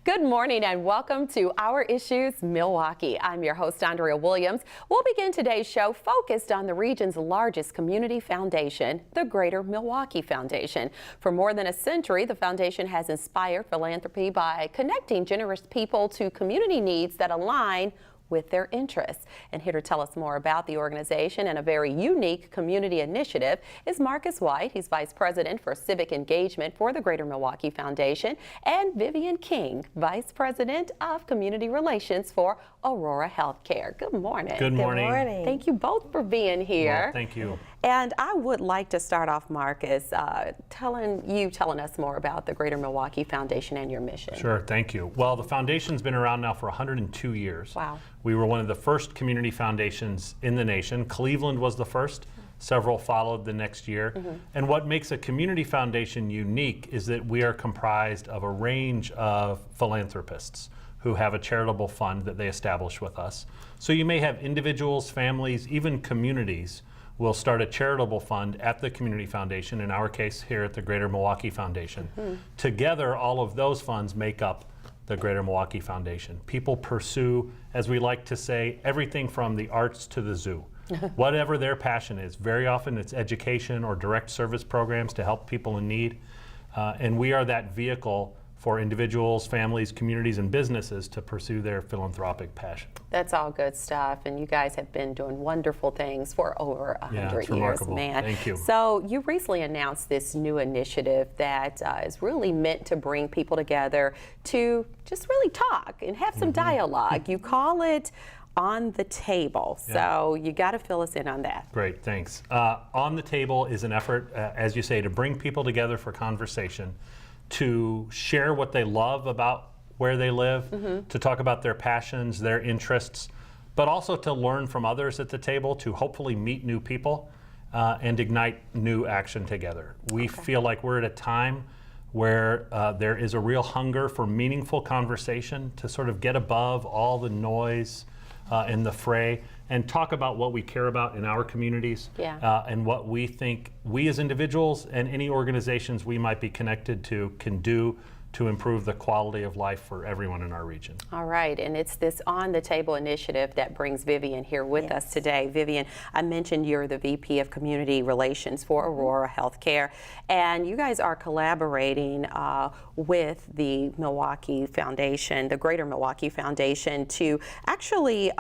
Good morning and welcome to Our Issues Milwaukee. I'm your host, Andrea Williams. We'll begin today's show focused on the region's largest community foundation, the Greater Milwaukee Foundation. For more than a century, the foundation has inspired philanthropy by connecting generous people to community needs that align with their interests. And here to tell us more about the organization and a very unique community initiative is Marcus White. He's Vice President for Civic Engagement for the Greater Milwaukee Foundation, and Vivian King, Vice President of Community Relations for Aurora Healthcare. Good morning. Good morning. Good morning. Thank you both for being here. Well, thank you. And I would like to start off, Marcus, telling us more about the Greater Milwaukee Foundation and your mission. Sure, thank you. Well, the foundation's been around now for 102 years. Wow. We were one of the first community foundations in the nation. Cleveland was the first. Several followed the next year. And what makes a community foundation unique is that we are comprised of a range of philanthropists who have a charitable fund that they establish with us. So you may have individuals, families, even communities will start a charitable fund at the community foundation, in our case here at the Greater Milwaukee Foundation. Together, all of those funds make up the Greater Milwaukee Foundation. People pursue, as we like to say, everything from the arts to the zoo. Whatever their passion is. Very often it's education or direct service programs to help people in need. And we are that vehicle for individuals, families, communities, and businesses to pursue their philanthropic passion. That's all good stuff, and you guys have been doing wonderful things for over 100 it's years, remarkable. man. Thank you. So you recently announced this new initiative that is really meant to bring people together to just really talk and have some dialogue. You call it On the Table, so you got to fill us in on that. Great, thanks. On the Table is an effort, as you say, to bring people together for conversation, to share what they love about where they live, to talk about their passions, their interests, but also to learn from others at the table, to hopefully meet new people and ignite new action together. We feel like we're at a time where there is a real hunger for meaningful conversation, to sort of get above all the noise in the fray and talk about what we care about in our communities and what we think we as individuals and any organizations we might be connected to can do to improve the quality of life for everyone in our region. All right, and it's this On the Table initiative that brings Vivian here with us today. Vivian, I mentioned you're the VP of Community Relations for Aurora Healthcare, and you guys are collaborating with the Milwaukee Foundation, the Greater Milwaukee Foundation, to actually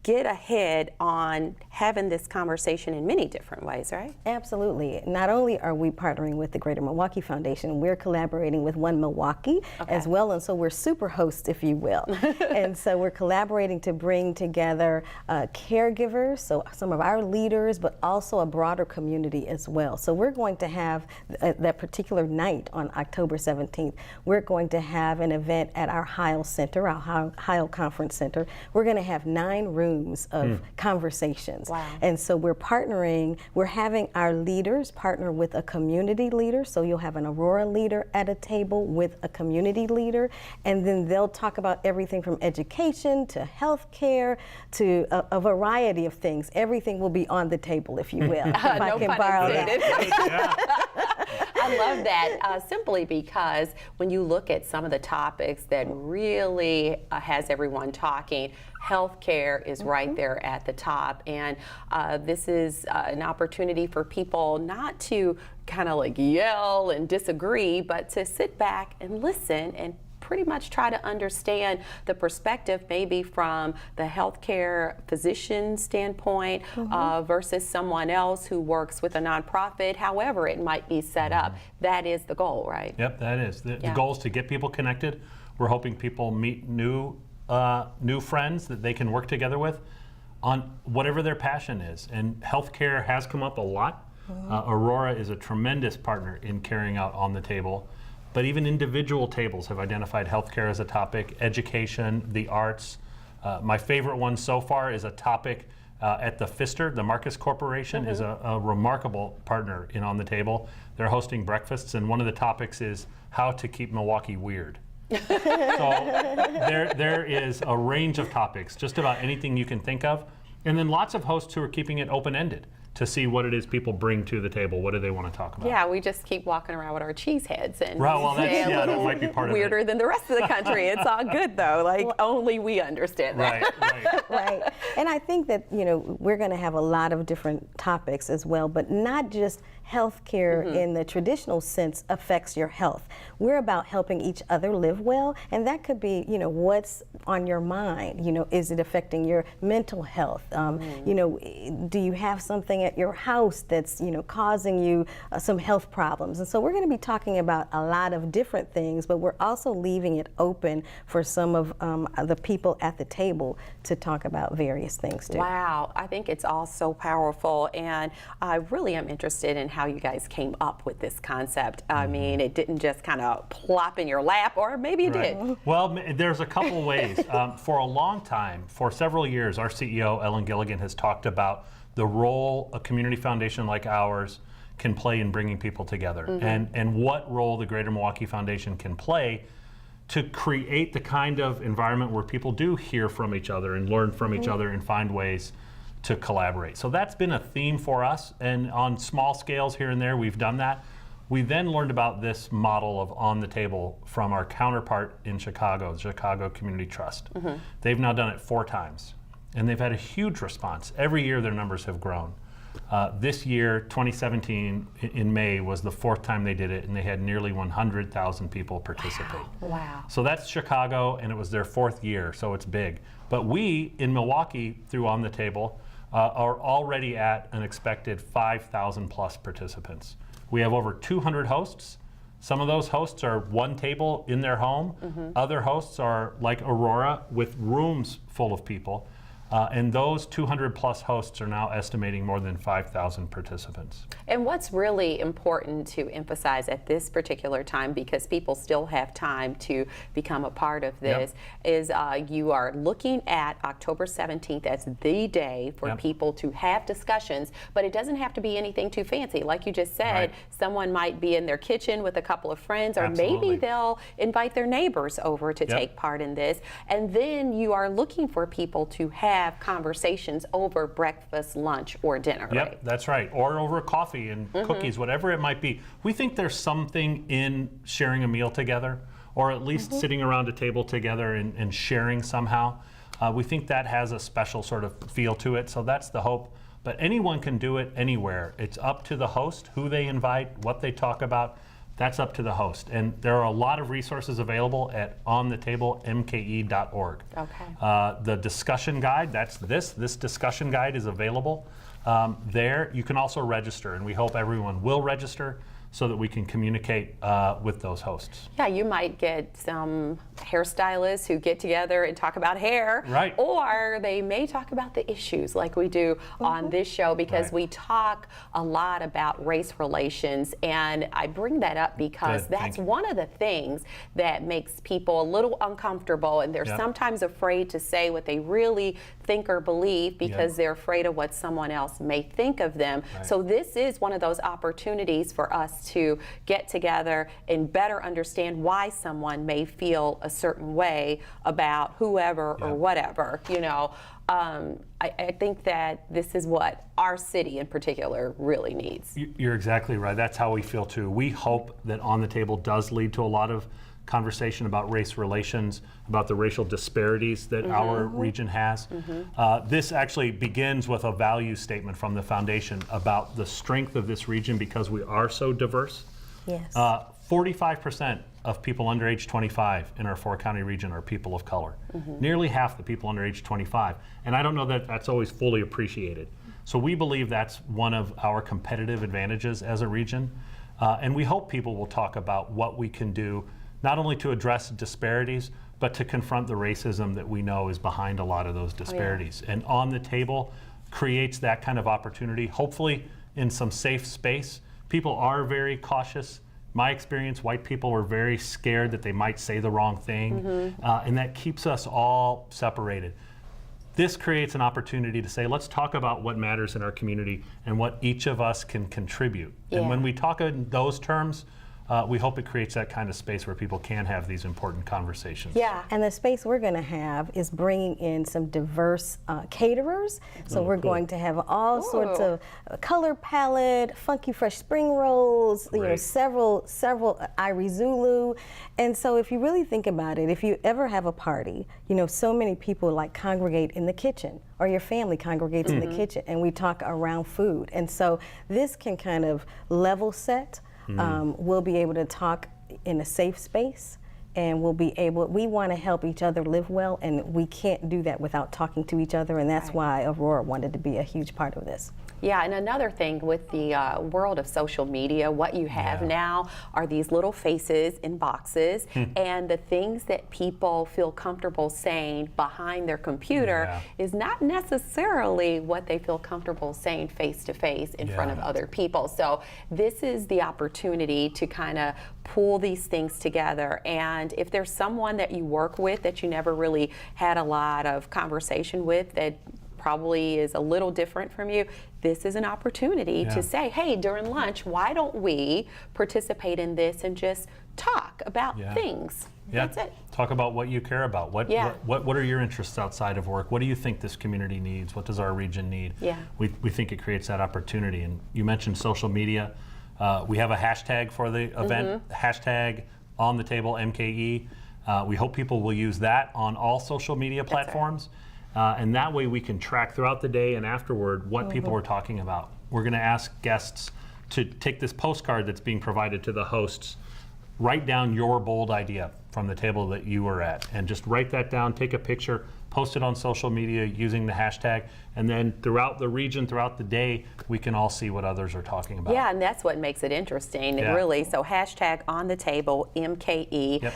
get ahead on having this conversation in many different ways, right? Absolutely. Not only are we partnering with the Greater Milwaukee Foundation, we're collaborating with One Milwaukee as well, and so we're super hosts, if you will. And so we're collaborating to bring together caregivers, so some of our leaders, but also a broader community as well. So we're going to have that particular night on October 17th, we're going to have an event at our Heil Center, our Heil Conference Center. We're going to have 9 rooms of conversations. Wow. And so we're partnering, we're having our leaders partner with a community leader. So you'll have an Aurora leader at a table with a community leader, and then they'll talk about everything from education to healthcare to a variety of things. Everything will be on the table, if you will. If I can borrow that. I love that simply because when you look at some of the topics that really has everyone talking, healthcare is right there at the top, and this is an opportunity for people not to kind of like yell and disagree, but to sit back and listen and pretty much try to understand the perspective maybe from the healthcare physician standpoint versus someone else who works with a nonprofit, however it might be set up. That is the goal, right? Yep, that is. The goal is to get people connected. We're hoping people meet new friends that they can work together with on whatever their passion is. And healthcare has come up a lot. Aurora is a tremendous partner in carrying out On the Table. But even individual tables have identified healthcare as a topic, education, the arts. My favorite one so far is a topic at the Pfister. The Marcus Corporation is a remarkable partner in On the Table. They're hosting breakfasts, and one of the topics is how to keep Milwaukee weird. So there is a range of topics, just about anything you can think of. And then lots of hosts who are keeping it open-ended. to see what it is people bring to the table. What do they want to talk about? Yeah, we just keep walking around with our cheese heads and Right, well, that's, stay a that little might be part of it. weirder than the rest of the country. It's all good though. Like only we understand that. Right. Right. And I think that, we're going to have a lot of different topics as well, but not just healthcare in the traditional sense affects your health. We're about helping each other live well, and that could be, what's on your mind. Is it affecting your mental health? Do you have something at your house that's, causing you some health problems? And so we're going to be talking about a lot of different things, but we're also leaving it open for some of the people at the table to talk about various things too. Wow, I think it's all so powerful, and I really am interested in how you guys came up with this concept. I mean, it didn't just kind of plop in your lap, or maybe it did. Well, there's a couple ways. For a long time, for several years, our CEO, Ellen Gilligan, has talked about the role a community foundation like ours can play in bringing people together, and what role the Greater Milwaukee Foundation can play to create the kind of environment where people do hear from each other and learn from each other and find ways to collaborate. So that's been a theme for us, and on small scales here and there we've done that. We then learned about this model of on the table from our counterpart in Chicago, the Chicago Community Trust. They've now done it 4 times, and they've had a huge response. Every year their numbers have grown. This year, 2017, in May, was the 4th time they did it, and they had nearly 100,000 people participate. Wow. So that's Chicago, and it was their 4th year, so it's big. But we, in Milwaukee, through On the Table, are already at an expected 5,000 plus participants. We have over 200 hosts. Some of those hosts are one table in their home. Other hosts are like Aurora with rooms full of people. And those 200 plus hosts are now estimating more than 5,000 participants. And what's really important to emphasize at this particular time, because people still have time to become a part of this, is you are looking at October 17th as the day for people to have discussions, but it doesn't have to be anything too fancy. Like you just said, someone might be in their kitchen with a couple of friends, or maybe they'll invite their neighbors over to take part in this. And then you are looking for people to have conversations over breakfast, lunch, or dinner. Yep, that's right. Or over coffee and cookies, whatever it might be. We think there's something in sharing a meal together, or at least sitting around a table together and sharing somehow. We think that has a special sort of feel to it, so that's the hope. But anyone can do it anywhere. It's up to the host, who they invite, what they talk about. That's up to the host. And there are a lot of resources available at onthetablemke.org. Okay. The discussion guide, that's this discussion guide is available there. You can also register, and we hope everyone will register so that we can communicate with those hosts. Yeah, you might get some hairstylists who get together and talk about hair. Right. Or they may talk about the issues like we do on this show, because we talk a lot about race relations. And I bring that up because that's one of the things that makes people a little uncomfortable, and they're sometimes afraid to say what they really think or believe because they're afraid of what someone else may think of them. So this is one of those opportunities for us to get together and better understand why someone may feel a certain way about whoever or whatever, I think that this is what our city in particular really needs. You're exactly right. That's how we feel too. We hope that On the Table does lead to a lot of conversation about race relations, about the racial disparities that our region has. This actually begins with a value statement from the foundation about the strength of this region because we are so diverse. Yes. 45% of people under age 25 in our 4-county region are people of color. Nearly half the people under age 25. And I don't know that that's always fully appreciated. So we believe that's one of our competitive advantages as a region. And we hope people will talk about what we can do, not only to address disparities, but to confront the racism that we know is behind a lot of those disparities. And On the Table creates that kind of opportunity, hopefully in some safe space. People are very cautious. My experience, white people were very scared that they might say the wrong thing, and that keeps us all separated. This creates an opportunity to say, let's talk about what matters in our community and what each of us can contribute. And when we talk in those terms, we hope it creates that kind of space where people can have these important conversations. Yeah. And the space we're going to have is bringing in some diverse caterers. So we're cool. going to have all sorts Ooh. of color palette, funky fresh spring rolls, you know, Great. several Irie Zulu. And so if you really think about it, if you ever have a party, you know, so many people like congregate in the kitchen, or your family congregates in the kitchen, and we talk around food. And so this can kind of level set. We'll be able to talk in a safe space, and we want to help each other live well, and we can't do that without talking to each other, and that's why Aurora wanted to be a huge part of this. Yeah, and another thing with the world of social media, what you have now are these little faces in boxes, and the things that people feel comfortable saying behind their computer is not necessarily what they feel comfortable saying face to face in front of other people. So this is the opportunity to kind of pull these things together. And if there's someone that you work with that you never really had a lot of conversation with, that probably is a little different from you, this is an opportunity to say, hey, during lunch, why don't we participate in this and just talk about things? That's it. Talk about what you care about. What are your interests outside of work? What do you think this community needs? What does our region need? Yeah. We think it creates that opportunity. And you mentioned social media. We have a hashtag for the event, hashtag on the table MKE. We hope people will use that on all social media platforms. And that way we can track throughout the day and afterward what people are talking about. We're going to ask guests to take this postcard that's being provided to the hosts, write down your bold idea from the table that you were at, and just write that down, take a picture, post it on social media using the hashtag, and then throughout the region, throughout the day, we can all see what others are talking about. Yeah, and that's what makes it interesting, really. So hashtag on the table, MKE.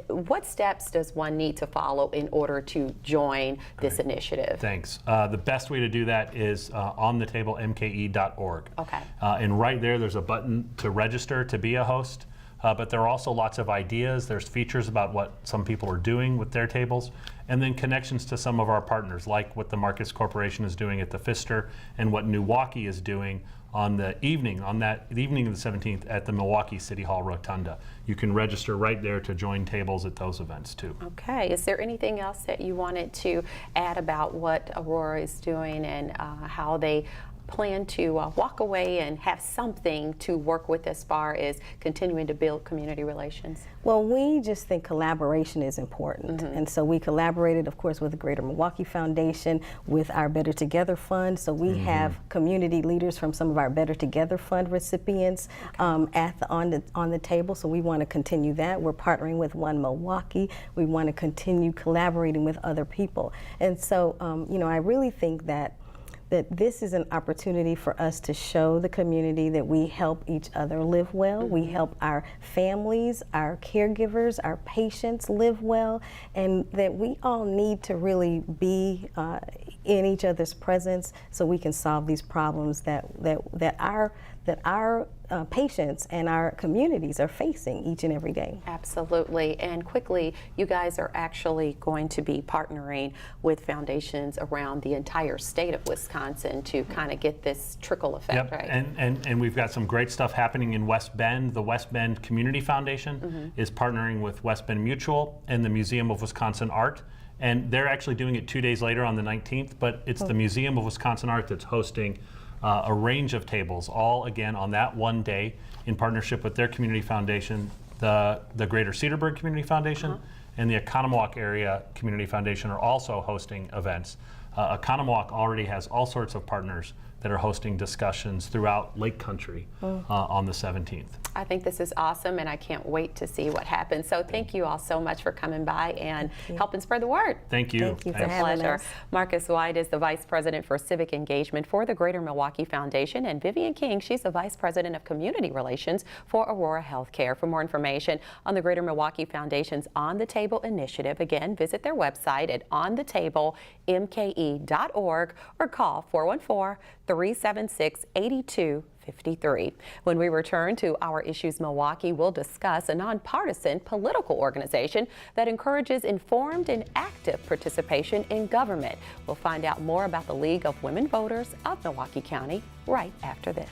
What steps does one need to follow in order to join this initiative? Thanks. The best way to do that is onthetablemke.org. Okay. And right there's a button to register to be a host. But there are also lots of ideas. There's features about what some people are doing with their tables, and then connections to some of our partners, like what the Marcus Corporation is doing at the Pfister, and what Milwaukee is doing on the evening of the 17th at the Milwaukee City Hall Rotunda. You can register right there to join tables at those events too. Okay. Is there anything else that you wanted to add about what Aurora is doing and how they plan to walk away and have something to work with as far as continuing to build community relations? Well, we just think collaboration is important. And so we collaborated, of course, with the Greater Milwaukee Foundation, with our Better Together Fund. So we have community leaders from some of our Better Together Fund recipients on the table. So we want to continue that. We're partnering with One Milwaukee. We want to continue collaborating with other people. And so, you know, I really think that this is an opportunity for us to show the community that we help each other live well. We help our families, our caregivers, our patients live well, and that we all need to really be in each other's presence so we can solve these problems that our patients and our communities are facing each and every day. Absolutely. And quickly, you guys are actually going to be partnering with foundations around the entire state of Wisconsin to kind of get this trickle effect, right? And we've got some great stuff happening in West Bend. The West Bend Community Foundation is partnering with West Bend Mutual and the Museum of Wisconsin Art. And they're actually doing it 2 days later on the 19th, but it's the Museum of Wisconsin Art that's hosting a range of tables, all again on that one day in partnership with their community foundation, the Greater Cedarburg Community Foundation and the Oconomowoc Area Community Foundation are also hosting events. Oconomowoc already has all sorts of partners that are hosting discussions throughout Lake Country on the 17th. I think this is awesome, and I can't wait to see what happens. So thank you all so much for coming by and helping spread the word. Thank you. Thank you for It's a having pleasure. us. Marcus White is the Vice President for Civic Engagement for the Greater Milwaukee Foundation, and Vivian King, she's the Vice President of Community Relations for Aurora Healthcare. For more information on the Greater Milwaukee Foundation's On the Table initiative, again, visit their website at onthetablemke.org or call 414-376-8253. When we return to Our Issues Milwaukee, we'll discuss a nonpartisan political organization that encourages informed and active participation in government. We'll find out more about the League of Women Voters of Milwaukee County right after this.